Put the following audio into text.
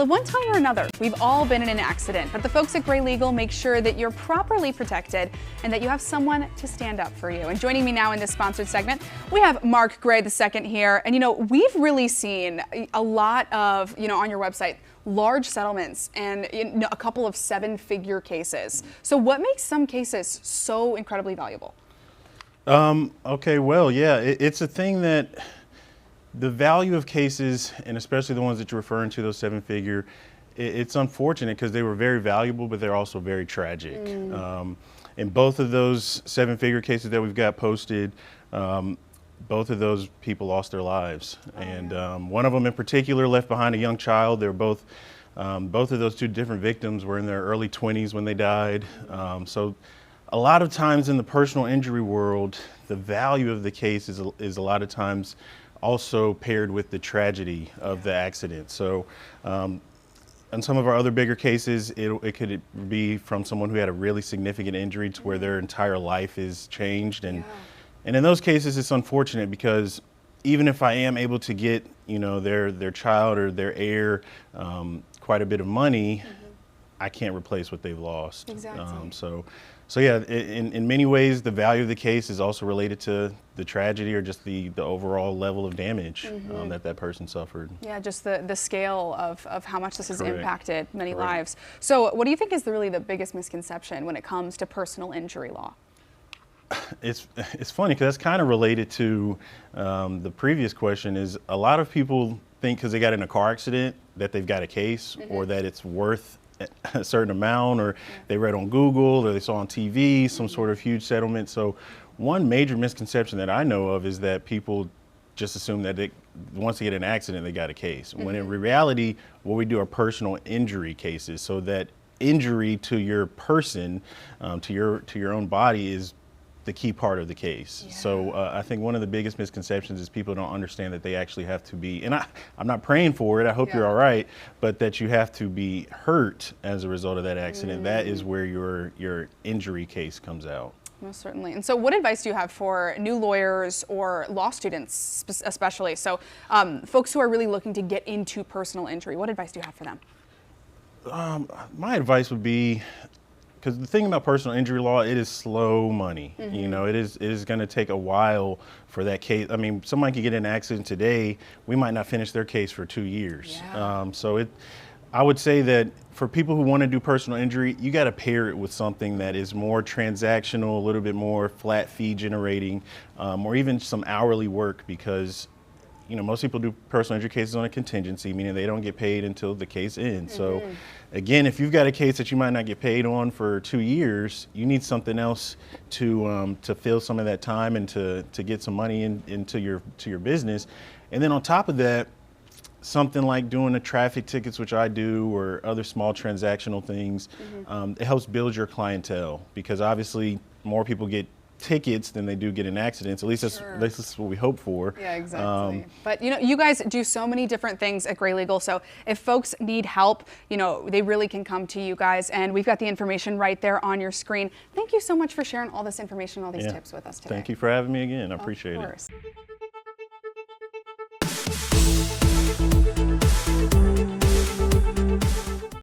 at one time or another, we've all been in an accident, but the folks at Gray Legal make sure that you're properly protected and that you have someone to stand up for you. And joining me now in this sponsored segment, we have Mark Gray II here. And we've really seen a lot of, on your website, large settlements and a couple of seven-figure cases. So what makes some cases so incredibly valuable? Okay, well, yeah, it's a thing that the value of cases, and especially the ones that you're referring to, those seven-figure, it's unfortunate because they were very valuable, but they're also very tragic. In both of those seven-figure cases that we've got posted, both of those people lost their lives. One of them in particular left behind a young child. They're both of those two different victims were in their early 20s when they died. So a lot of times in the personal injury world, the value of the case is a lot of times also paired with the tragedy of the accident. So in some of our other bigger cases, it could be from someone who had a really significant injury to where their entire life is changed. And in those cases, it's unfortunate because even if I am able to get, their child or their heir quite a bit of money, I can't replace what they've lost. Exactly. So yeah, in many ways, the value of the case is also related to the tragedy or just the overall level of damage that person suffered. Yeah, just the scale of how much this has impacted many Correct. lives. So what do you think is really the biggest misconception when it comes to personal injury law? It's funny because that's kind of related to the previous question. Is a lot of people think because they got in a car accident that they've got a case or that it's worth a certain amount, or they read on Google or they saw on TV some sort of huge settlement. So one major misconception that I know of is that people just assume that once they get in an accident, they got a case. When in reality, what we do are personal injury cases. So that injury to your person, to your own body is the key part of the case. So I think one of the biggest misconceptions is people don't understand that they actually have to be, and I'm not praying for it, I hope you're all right, but that you have to be hurt as a result of that accident. That is where your injury case comes out. Most certainly. And so what advice do you have for new lawyers or law students especially? So folks who are really looking to get into personal injury, what advice do you have for them? My advice would be, because the thing about personal injury law, it is slow money. It is going to take a while for that case. I mean, somebody could get in an accident today, we might not finish their case for 2 years. I would say that for people who want to do personal injury, you got to pair it with something that is more transactional, a little bit more flat fee generating, or even some hourly work, because most people do personal injury cases on a contingency, meaning they don't get paid until the case ends. So again, if you've got a case that you might not get paid on for 2 years, you need something else to fill some of that time and to get some money into your business. And then on top of that, something like doing the traffic tickets, which I do, or other small transactional things, it helps build your clientele, because obviously more people get tickets than they do get in accidents. At least that's what we hope for. Yeah, exactly. But you guys do so many different things at Gray Legal. So if folks need help, they really can come to you guys, and we've got the information right there on your screen. Thank you so much for sharing all this information, all these tips with us today. Thank you for having me again. I appreciate it.